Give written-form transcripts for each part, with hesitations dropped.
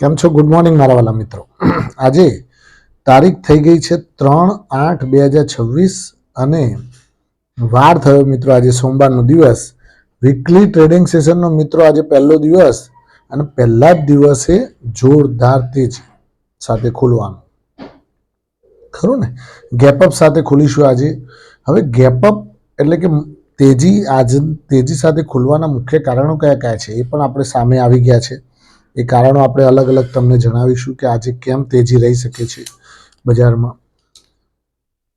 કેમ છો? Good morning મારા વાલા મિત્રો. આજે તારીખ થઈ ગઈ છે 3/8/2026 અને વાર થયો મિત્રો આજે સોમવારનો દિવસ. વીકલી ટ્રેડિંગ સેશનનો મિત્રો આજે પહેલો દિવસ અને પહેલા જ દિવસે જોરદાર તેજી સાથે ખુલવાનું ખરું ને. ગેપઅપ સાથે ખુલીશું આજે. હવે ગેપઅપ એટલે કે તેજી સાથે ખુલવાના મુખ્ય કારણો કયા કયા છે એ પણ આપણે સામે આવી ગયા છે. એ કારણો આપણે અલગ અલગ તમને જણાવીશું કે આજે કેમ તેજી રહી શકે છે બજારમાં.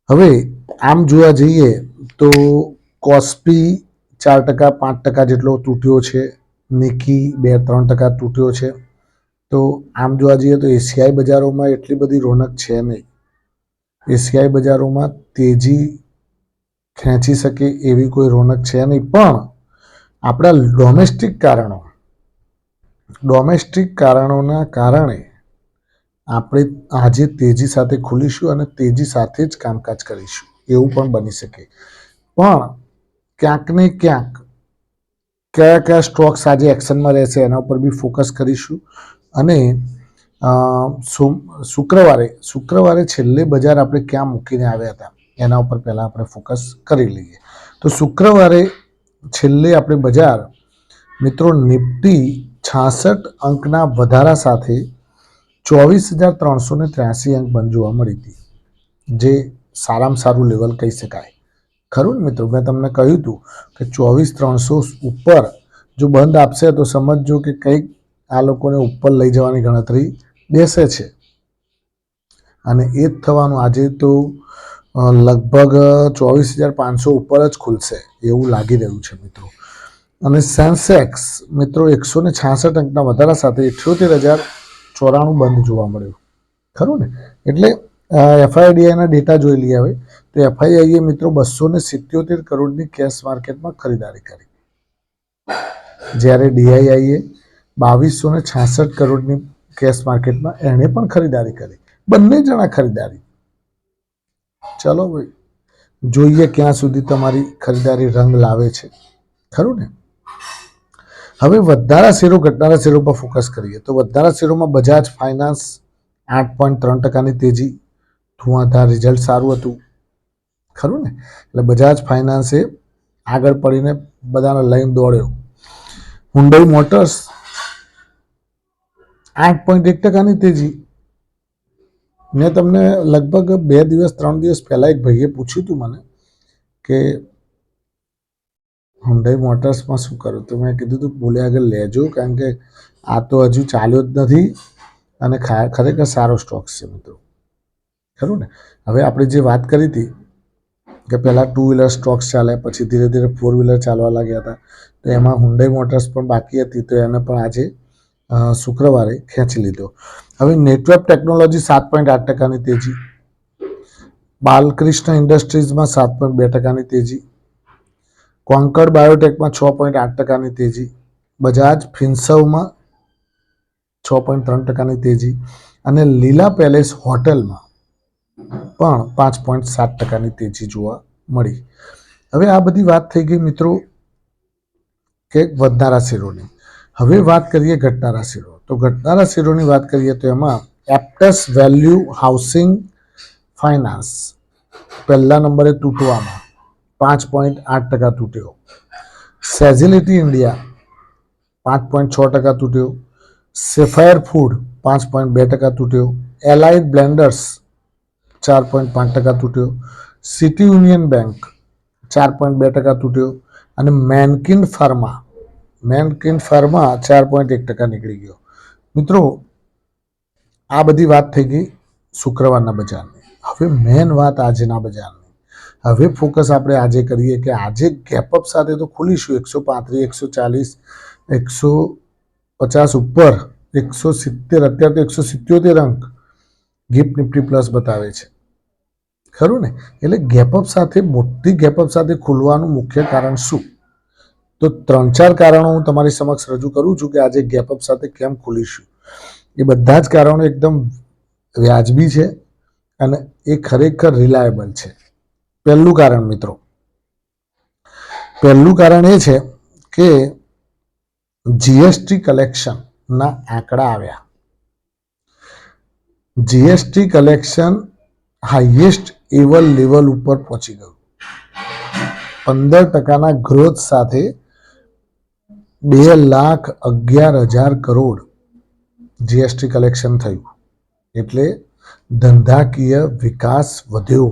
હવે આમ જોવા જઈએ તો કોસ્પી 4% 5% જેટલો તૂટ્યો છે. નિકી 2-3% તૂટ્યો છે. તો આમ જોવા જઈએ તો એશિયાઈ બજારોમાં એટલી બધી રોનક છે નહીં. એશિયાઈ બજારોમાં તેજી ખેંચી શકે એવી કોઈ રોનક છે નહીં. પણ આપણા ડોમેસ્ટિક કારણોના કારણે આપણે આજે તેજી સાથે ખુલીશું અને તેજી સાથે જ કામકાજ કરીશું એવું પણ બની શકે. પણ ક્યાંક ને ક્યાંક કયા કયા સ્ટોક્સ આજે એક્શનમાં રહેશે એના ઉપર બી ફોકસ કરીશું. અને શુક્રવારે છેલ્લે બજાર આપણે ક્યાં મૂકીને આવ્યા હતા એના ઉપર પહેલાં આપણે ફોકસ કરી લઈએ. તો શુક્રવારે છેલ્લે આપણે બજાર મિત્રો નિફ્ટી 66 અંકના વધારા સાથે 24,383 અંક બંધ જોવા મળી હતી, જે સારામાં સારું લેવલ કહી શકાય. ખરું ને મિત્રો? મેં તમને કહ્યું હતું કે 24,300 ઉપર જો બંધ આપશે તો સમજજો કે કંઈક આ લોકોને ઉપર લઈ જવાની ગણતરી બેસે છે અને એ જ થવાનું. આજે તો લગભગ 24,500 ઉપર જ ખુલશે એવું લાગી રહ્યું છે મિત્રો. અને સેન્સેક્સ મિત્રો 166 અંકના વધારા સાથે 78,094 બંધ જોવા મળ્યું. ખરું ને? એટલે એફઆઈડીઆઈના ડેટા જોઈ લઈએ. હવે તો એફઆઈઆઈએ મિત્રો 277 કરોડની કેશ માર્કેટમાં ખરીદારી કરી, જ્યારે ડીઆઈઆઈએ 2266 કરોડની કેશ માર્કેટમાં એણે પણ ખરીદારી કરી. બંને જણા ખરીદારી. ચલો ભાઈ, જોઈએ ક્યાં સુધી તમારી ખરીદારી રંગ લાવે છે. ખરું ને? હવે વધનારા શેરો ઘટનારા શેરો પર ફોકસ કરીએ તો વધનારા શેરોમાં બજાજ ફાઇનાન્સ 8.3%ની તેજી. ધુઆધાર રિઝલ્ટ સારું હતું. ખરું ને? એટલે બજાજ ફાઇનાન્સે આગળ પડીને બધાને લઈને દોડ્યો. હુન્ડાઈ મોટર્સ 8.1%ની તેજી. મેં તમને લગભગ 3 દિવસ પહેલાં એક ભાઈએ પૂછ્યું હતું મને કે હુન્ડાઈ મોટર્સમાં શું કરું, તો મેં કીધું તું બોલે આગળ લેજો, કારણ કે આ તો હજુ ચાલ્યો જ નથી અને ખરેખર સારો સ્ટોક છે મિત્રો. ખરું ને? હવે આપણે જે વાત કરી હતી કે પહેલાં 2 વ્હીલર સ્ટોક્સ ચાલે, પછી ધીરે ધીરે 4 વ્હીલર ચાલવા લાગ્યા હતા, તો એમાં હુન્ડાઈ મોટર્સ પણ બાકી હતી, તો એને પણ આજે શુક્રવારે ખેંચી લીધો. હવે નેટવર્ક ટેકનોલોજી 7.8%ની તેજી. બાલકૃષ્ણ ઇન્ડસ્ટ્રીઝમાં 7.2%ની તેજી. કોન્કર્ડ બાયોટેકમાં 6.8%ની તેજી. બજાજ ફિન્સર્વમાં 6.3%ની તેજી અને લીલા પેલેસ હોટલમાં પણ 5.7%ની તેજી જોવા મળી. હવે આ બધી વાત થઈ ગઈ મિત્રો કે વધનારા શેરોની. હવે વાત કરીએ ઘટનારા શેરો. તો ઘટનારા શેરોની વાત કરીએ તો એમાં એપ્ટસ વેલ્યુ હાઉસિંગ ફાઇનાન્સ પહેલા નંબરે તૂટવામાં 5.8% તૂટ્યો. સેઝિલિટી ઇન્ડિયા 5.6% તૂટ્યો. સેફાયર ફૂડ 5.2% તૂટ્યો. એલાઇડ બ્લેન્ડર્સ 4.5% તૂટ્યો. સિટી યુનિયન બેંક 4.2% તૂટ્યો. અને મેનકિન ફાર્મા 4.1% નીકળી ગયો. મિત્રો આ બધી વાત થઈ ગઈ શુક્રવારના બજારની. હવે મેન વાત આજના બજારની. હવે ફોકસ આપણે આજે કરીએ કે આજે ગેપઅપ સાથે તો ખુલીશું 135, 140, 150 ઉપર 170. અત્યારે તો 177 અંક ગિફ્ટ નિફ્ટી પ્લસ બતાવે છે. ખરું ને? એટલે ગેપઅપ સાથે, મોટી ગેપઅપ સાથે ખુલવાનું મુખ્ય કારણ શું? તો 3-4 કારણો હું તમારી સમક્ષ રજૂ કરું છું કે આજે ગેપઅપ સાથે કેમ ખુલીશું. એ બધા જ કારણો એકદમ વ્યાજબી છે અને એ ખરેખર રિલાયેબલ છે. પહેલું કારણ મિત્રો, પહેલું કારણ એ છે કે જીએસટી કલેક્શનના આંકડા આવ્યા. GST collection highest ever level ઉપર પહોંચી ગયું. 15% ગ્રોથ સાથે 2,11,000 કરોડ જીએસટી કલેક્શન થયું. એટલે ધંધાકીય વિકાસ વધ્યો.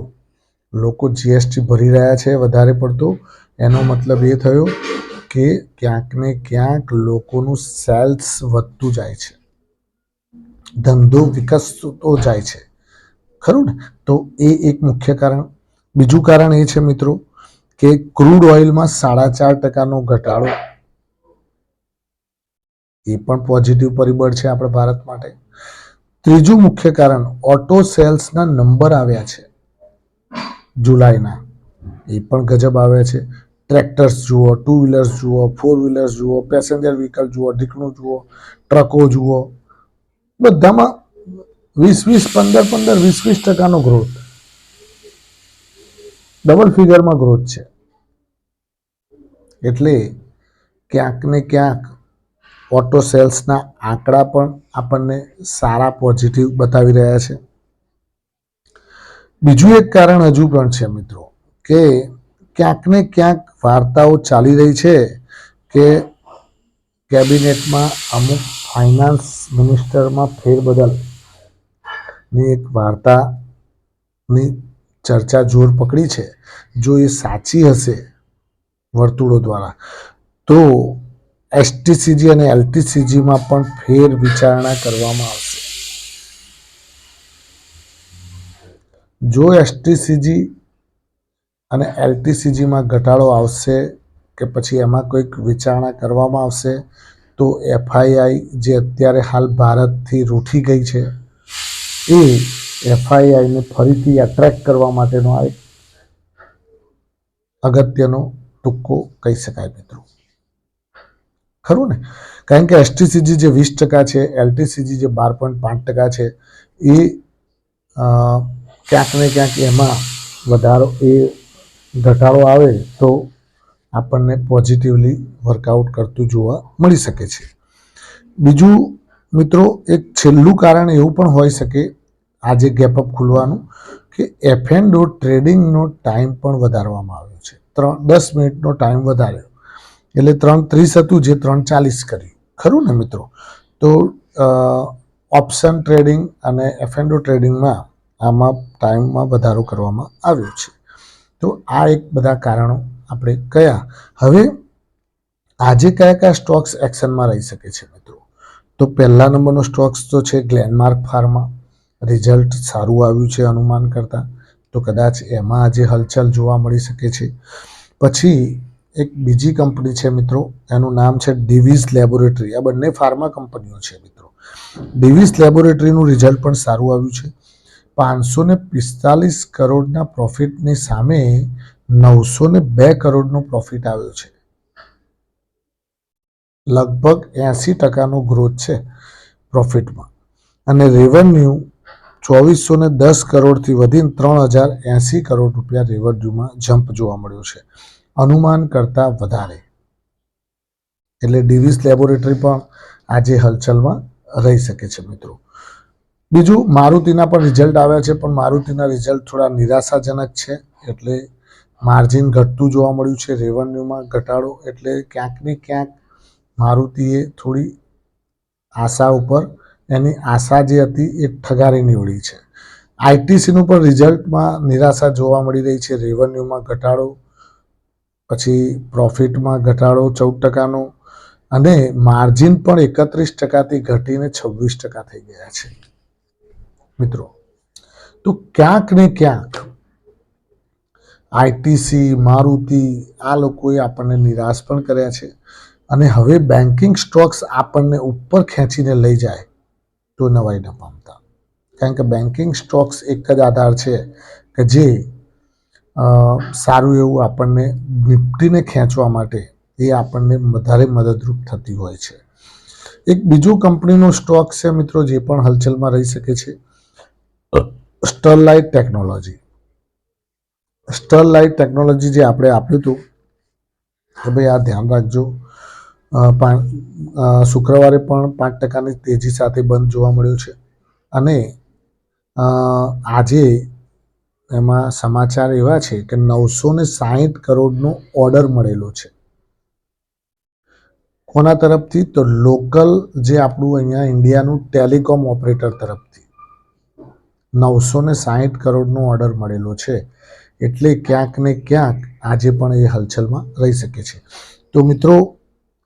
લોકો જીએસટી ભરી રહ્યા છે વધારે પડતો. એનો મતલબ એ થયો કે ક્યાંક ને ક્યાંક લોકોનું સેલ્સ વધતું જાય છે, ધંધો વિકસતો જાય છે, ખરું ને? તો એ એક મુખ્ય કારણ. બીજું કારણ એ છે મિત્રો કે ક્રૂડ ઓઇલમાં 4.5% ઘટાડો, એ પણ પોઝિટિવ પરિબળ છે આપણા ભારત માટે. ત્રીજું મુખ્ય કારણ, ઓટો સેલ્સના નંબર આવ્યા છે જુલાઈના, એ પણ ગજબ આવ્યા છે. ટ્રેક્ટર્સ જુઓ, ટુ વ્હીલર્સ જુઓ, ફોર વ્હીલર્સ જુઓ, પેસેન્જર વ્હીકલ જુઓ, ઢીકણું જુઓ, ટ્રકો જુઓ, બધામાં 20-20 ગ્રોથ, ડબલ ફિગરમાં ગ્રોથ છે. એટલે ક્યાંક ને ક્યાંક ઓટો સેલ્સના આંકડા પણ આપણને સારા પોઝિટિવ બતાવી રહ્યા છે. બીજું એક કારણ હજુ પણ છે મિત્રો કે ક્યાંક ને ક્યાંક વાર્તાઓ ચાલી રહી છે કે કેબિનેટમાં અમુક ફાઇનાન્સ મિનિસ્ટરમાં ફેરબદલની એક વાર્તાની ચર્ચા જોર પકડી છે. જો એ સાચી હશે વર્તુળો દ્વારા, તો એસટીસીજી અને એલટીસીજીમાં પણ ફેર વિચારણા કરવામાં આવશે. જો એસટીસીજી અને એલટીસીજીમાં ઘટાડો આવશે કે પછી એમાં કોઈક વિચારણા કરવામાં આવશે, તો એફઆઈઆઈ જે અત્યારે હાલ ભારતથી રૂઠી ગઈ છે, એ એફઆઈઆઈને ફરીથી એટ્રેક્ટ કરવા માટેનો આ એક અગત્યનો ટુક્કો કહી શકાય મિત્રો, ખરું ને? કારણ કે એસટીસીજી જે 20% છે, એલટીસીજી જે 12.5% છે, એ ક્યાંક ને ક્યાંક એમાં ઘટાડો આવે તો આપણને પોઝિટિવલી વર્કઆઉટ કરતું જોવા મળી શકે છે. બીજું મિત્રો, એક છેલ્લું કારણ એવું પણ હોઈ શકે આજે ગેપઅપ ખુલવાનું, કે એફ&ઓ ટ્રેડિંગનો ટાઈમ પણ વધારવામાં આવ્યો છે. 10 મિનિટનો ટાઈમ વધાર્યો, એટલે 3:30 હતું જે 3:40 કર્યું, ખરું ને મિત્રો? તો ઓપ્શન ટ્રેડિંગ અને એફ&ઓ ટ્રેડિંગમાં આમાં ટાઈમમાં વધારો કરવામાં આવ્યો છે. તો આ એક બધા કારણો આપણે કયા. હવે આજે કયા કયા સ્ટોક્સ એક્શનમાં રહી શકે છે મિત્રો? તો પહેલા નંબરનો સ્ટોક્સ તો છે ગ્લેનમાર્ક ફાર્મા. રિઝલ્ટ સારું આવ્યું છે અનુમાન કરતાં, તો કદાચ એમાં આજે હલચલ જોવા મળી શકે છે. પછી એક બીજી કંપની છે મિત્રો, એનું નામ છે ડિવિઝ લેબોરેટરી. આ બંને ફાર્મા કંપનીઓ છે મિત્રો. ડિવિઝ લેબોરેટરીનું રિઝલ્ટ પણ સારું આવ્યું છે. 545 કરોડના પ્રોફિટની સામે 902 કરોડનો પ્રોફિટ આવ્યો છે. લગભગ 80% ગ્રોથ છે પ્રોફિટમાં. અને રેવન્યુ 2,410 કરોડથી વધીને 3,080 કરોડ રૂપિયા રેવન્યુમાં જમ્પ જોવા મળ્યો છે, અનુમાન કરતાં વધારે. એટલે ડિવિઝ લેબોરેટરી પણ આજે હલચલમાં રહી શકે છે મિત્રો. બીજું, મારુતિના પણ રિઝલ્ટ આવ્યા છે, પણ મારુતિના રિઝલ્ટ થોડા નિરાશાજનક છે. એટલે માર્જિન ઘટતું જોવા મળ્યું છે, રેવન્યુમાં ઘટાડો. એટલે ક્યાંક ને ક્યાંક મારુતિએ થોડી આશા ઉપર એની આશા જે હતી એ ઠગારી નીવડી છે. આઈટીસીનું પણ રિઝલ્ટમાં નિરાશા જોવા મળી રહી છે, રેવન્યુમાં ઘટાડો, પછી પ્રોફિટમાં ઘટાડો 14%નો, અને માર્જિન પણ 31%થી ઘટીને 26% થઈ ગયા છે મિત્રો. તો ક્યાંક ને ક્યાંક આઈટીસી, મારુતિ, આ લોકોએ આપણને નિરાશ પણ કર્યા છે. અને હવે બેન્કિંગ સ્ટોક્સ આપણને ઉપર ખેંચીને લઈ જાય તો નવાઈ ન પામતા. કારણ કે બેન્કિંગ સ્ટોક્સ એક જ આધાર છે કે જે સારું એવું આપણને નિફ્ટીને ખેંચવા માટે એ આપણને વધારે મદદરૂપ થતી હોય છે. એક બીજું કંપનીનો સ્ટોક છે મિત્રો જે પણ હલચલમાં રહી શકે છે, સ્ટરલાઇટ ટેકનોલોજી. સ્ટરલાઇટ ટેકનોલોજી જે આપણે આપ્યું હતું કે ભાઈ આ ધ્યાન રાખજો, શુક્રવારે પણ 5%ની તેજી સાથે બંધ જોવા મળ્યું છે. અને આજે એમાં સમાચાર એવા છે કે 960 કરોડનો ઓર્ડર મળેલો છે. કોના તરફથી? તો લોકલ જે આપણું અહીંયા ઇન્ડિયાનું ટેલિકોમ ઓપરેટર તરફથી 960 કરોડનો ઓર્ડર મળેલો છે. એટલે ક્યાંક ને ક્યાંક આજે પણ એ હલચલમાં રહી શકે છે. તો મિત્રો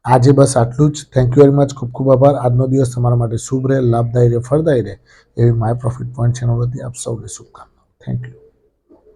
આજે બસ આટલું જ. Thank you very much. ખૂબ ખૂબ આભાર. આજનો દિવસ તમારા માટે શુભ રહે, લાભદાયી રહે, ફળદાયી રહે એવી માય પ્રોફિટ પોઈન્ટ ચેનલ વતી આપ સૌને શુભકામનાઓ. Thank you.